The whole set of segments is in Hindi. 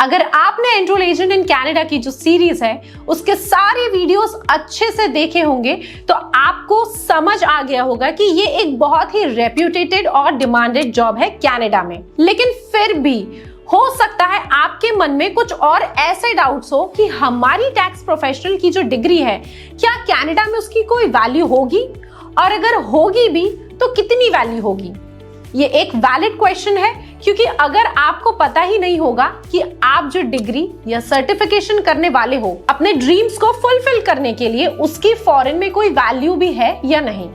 अगर आपने एनरोल एजेंट इन कनाडा की जो सीरीज है उसके सारे वीडियोस अच्छे से देखे होंगे तो आपको समझ आ गया होगा कि ये एक बहुत ही रेप्यूटेटेड और डिमांडेड जॉब है कनाडा में। लेकिन फिर भी हो सकता है आपके मन में कुछ और ऐसे डाउट्स हो कि हमारी टैक्स प्रोफेशनल की जो डिग्री है क्या कनाडा में उसकी कोई वैल्यू होगी, और अगर होगी भी तो कितनी वैल्यू होगी। ये एक वैलिड क्वेश्चन है, क्योंकि अगर आपको पता ही नहीं होगा कि आप जो डिग्री या सर्टिफिकेशन करने वाले हो अपने ड्रीम्स को फुलफिल करने के लिए उसकी फॉरेन में कोई वैल्यू भी है या नहीं।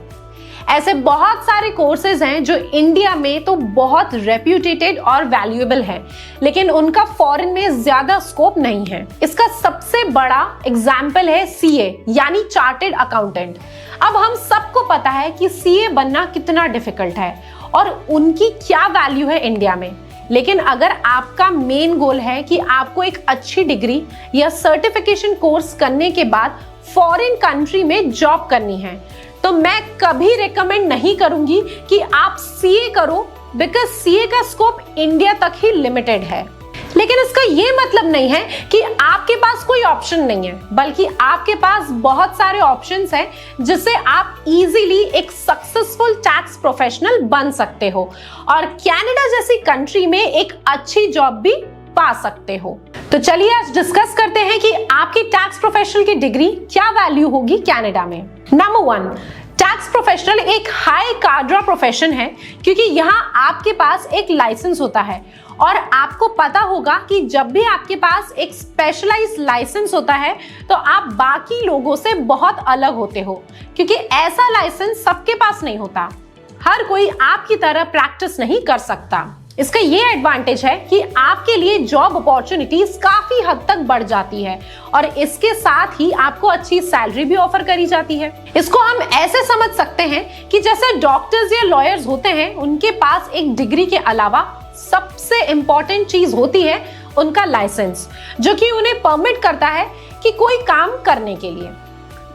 ऐसे बहुत सारे कोर्सेज हैं जो इंडिया में तो बहुत रेप्यूटेटेड और वैल्यूएबल है, लेकिन उनका फॉरेन में ज्यादा स्कोप नहीं है। इसका सबसे बड़ा एग्जाम्पल है सीए यानी चार्टेड अकाउंटेंट। अब हम सबको पता है कि सीए बनना कितना डिफिकल्ट है और उनकी क्या वैल्यू है इंडिया में। लेकिन अगर आपका मेन गोल है कि आपको एक अच्छी डिग्री या सर्टिफिकेशन कोर्स करने के बाद फॉरेन कंट्री में जॉब करनी है, तो मैं कभी रिकमेंड नहीं करूंगी कि आप सीए करो, बिकॉज सीए का स्कोप इंडिया तक ही लिमिटेड है। लेकिन इसका ये मतलब नहीं है कि आपके पास कोई ऑप्शन नहीं है, बल्कि आपके पास बहुत सारे ऑप्शंस हैं जिससे आप इजीली एक सक्सेसफुल टैक्स प्रोफेशनल बन सकते हो और कनाडा जैसी कंट्री में एक अच्छी जॉब भी पा सकते हो। तो चलिए आज डिस्कस करते हैं कि आपकी टैक्स प्रोफेशनल की डिग्री क्या वैल्यू होगी कनाडा में। नंबर 1, टैक्स प्रोफेशनल एक हाई काड्रा प्रोफेशन है, क्योंकि यहाँ आपके पास एक लाइसेंस होता है और आपको पता होगा कि जब भी आपके पास एक स्पेशलाइज्ड लाइसेंस होता है तो आप बाकी लोगों से बहुत अलग होते हो, क्योंकि ऐसा लाइसेंस सबके पास नहीं होता। हर कोई आपकी तरह प्रैक्टिस नहीं कर सकता। इसका ये एडवांटेज है कि आपके लिए जॉब अपॉर्चुनिटीज काफी हद तक बढ़ जाती है और इसके साथ ही आपको अच्छी सैलरी भी ऑफर करी जाती है। इसको हम ऐसे समझ सकते हैं कि जैसे डॉक्टर्स या लॉयर्स होते हैं, उनके पास एक डिग्री के अलावा सबसे इंपॉर्टेंट चीज होती है उनका लाइसेंस, जो कि उन्हें परमिट करता है कि कोई काम करने के लिए।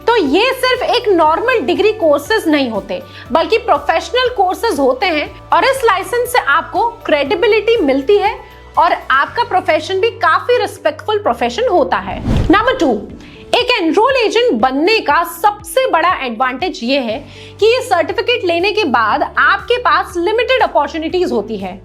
तो ये सिर्फ एक नॉर्मल डिग्री कोर्सेज नहीं होते, बल्कि प्रोफेशनल कोर्सेज होते हैं और इस लाइसेंस से आपको क्रेडिबिलिटी मिलती है और आपका प्रोफेशन भी काफी रिस्पेक्टफुल प्रोफेशन होता है। नंबर 2, एक एनरोल एजेंट बनने का सबसे बड़ा एडवांटेज ये है कि ये सर्टिफिकेट लेने के बाद आपके पास लिमिटेड अपॉर्चुनिटीज होती है।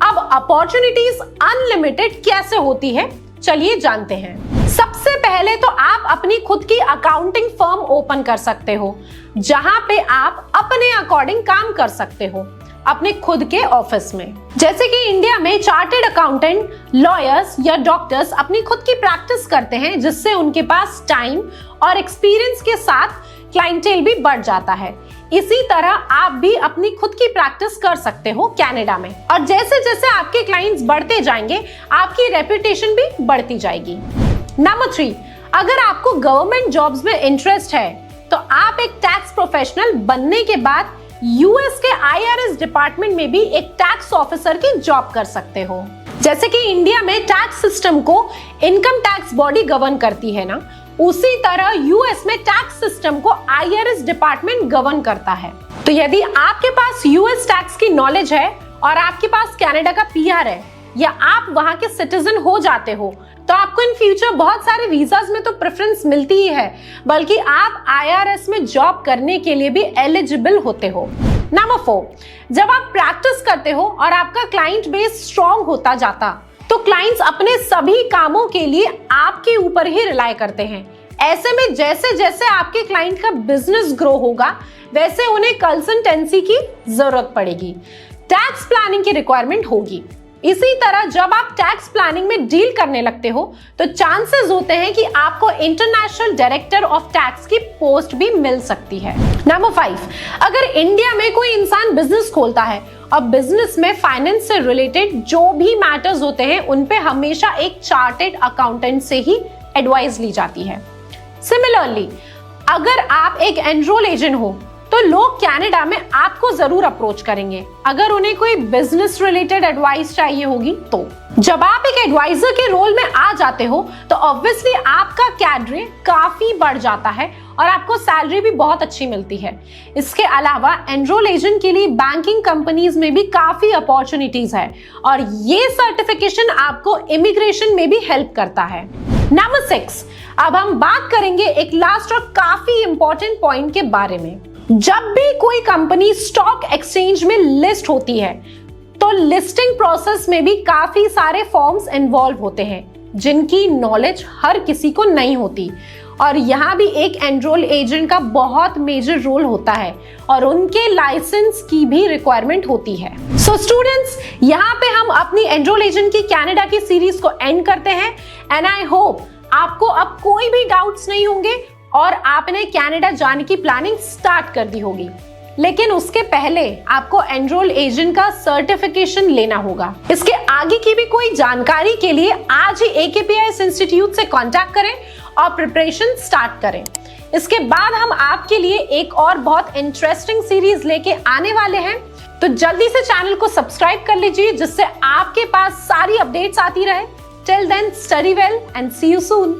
अब अपॉर्चुनिटीज अनलिमिटेड कैसे होती है, चलिए जानते हैं। सबसे पहले तो आप अपनी खुद की अकाउंटिंग फर्म ओपन कर सकते हो, जहां पे आप अपने अकॉर्डिंग काम कर सकते हो अपने खुद के ऑफिस में। जैसे कि इंडिया में चार्टेड अकाउंटेंट, लॉयर्स या डॉक्टर्स अपनी खुद की प्रैक्टिस करते हैं, जिससे उनके पास टाइम और एक्सपीरियंस के साथ क्लाइंटेल भी बढ़ जाता है। इसी तरह आप भी अपनी खुद की प्रैक्टिस कर सकते हो कनाडा में, और जैसे जैसे आपके क्लाइंट्स बढ़ते जाएंगे आपकी रेपुटेशन भी बढ़ती जाएगी। नंबर 3, अगर आपको गवर्नमेंट जॉब्स में इंटरेस्ट है तो आप एक टैक्स प्रोफेशनल बनने के बाद यूएस के आईआरएस डिपार्टमेंट में भी एक टैक्स ऑफिसर की जॉब कर सकते हो। जैसे कि इंडिया में टैक्स सिस्टम को इनकम टैक्स बॉडी गवर्न करती है ना, उसी तरह यूएस में टैक्स सिस्टम को आईआरएस डिपार्टमेंट गवर्न करता है। तो यदि आपके पास यूएस टैक्स की नॉलेज है और आपके पास कनाडा का पीआर है या आप वहां के सिटीजन हो जाते हो, तो आपको इन फ्यूचर बहुत सारे वीजास में तो प्रेफरेंस मिलती ही है, बल्कि आप आईआरएस में जॉब करने के लिए भी एलिजिबल होते हो। नंबर 4, जब आप प्रैक्टिस करते हो और आपका क्लाइंट बेस स्ट्रॉन्ग होता जाता, तो क्लाइंट्स अपने सभी कामों के लिए आपके ऊपर ही रिलाय करते हैं। ऐसे में जैसे जैसे आपके क्लाइंट का बिजनेस ग्रो होगा, वैसे उन्हें कंसल्टेंसी की जरूरत पड़ेगी, टैक्स प्लानिंग की रिक्वायरमेंट होगी। इसी तरह जब आप टैक्स प्लानिंग में डील करने लगते हो तो चांसेस होते हैं कि आपको इंटरनेशनल डायरेक्टर ऑफ टैक्स की पोस्ट भी मिल सकती है। नंबर 5, अगर इंडिया में कोई इंसान बिजनेस खोलता है और बिजनेस में फाइनेंस से रिलेटेड जो भी मैटर्स होते हैं उन पे हमेशा एक चार्टेड अकाउंटेंट से ही एडवाइस ली जाती है। सिमिलरली, अगर आप एक एनरोल एजेंट हो तो लोग कनाडा में आपको जरूर अप्रोच करेंगे अगर उन्हें कोई बिजनेस रिलेटेड एडवाइस चाहिए होगी। तो जब आप एक एडवाइजर के रोल में आ जाते हो तो ऑब्वियसली आपका कैडरे काफी बढ़ जाता है और आपको सैलरी भी बहुत अच्छी मिलती है। इसके अलावा एनरोल एजेंट के लिए बैंकिंग कंपनीज में भी काफी अपॉर्चुनिटीज है और ये सर्टिफिकेशन आपको इमिग्रेशन में भी हेल्प करता है। नंबर 6, अब हम बात करेंगे एक लास्ट और काफी इंपॉर्टेंट पॉइंट के बारे में। जब भी कोई कंपनी स्टॉक एक्सचेंज में लिस्ट होती है तो लिस्टिंग प्रोसेस में भी काफी सारे फॉर्म्स इन्वॉल्व होते हैं जिनकी नॉलेज हर किसी को नहीं होती और यहाँ भी एक एनरोल एजेंट का बहुत मेजर रोल होता है और उनके लाइसेंस की भी रिक्वायरमेंट होती है। सो स्टूडेंट्स, यहाँ पे हम अपनी एनरोल एजेंट की कनाडा की सीरीज को एंड करते हैं एंड आई होप आपको अब कोई भी डाउट्स नहीं होंगे और आपने कनाडा जाने की प्लानिंग स्टार्ट कर दी होगी। लेकिन उसके पहले आपको एनरोल एजेंट का सर्टिफिकेशन लेना होगा। इसके आगे की भी कोई जानकारी के लिए आज ही AKPIS इंस्टीट्यूट से कांटेक्ट करें और प्रिपरेशन स्टार्ट करें। इसके बाद हम आपके लिए एक और बहुत इंटरेस्टिंग सीरीज लेके आने वाले हैं, तो जल्दी से चैनल को सब्सक्राइब कर लीजिए जिससे आपके पास सारी अपडेट्स आती रहे। Till then, study well and see you soon.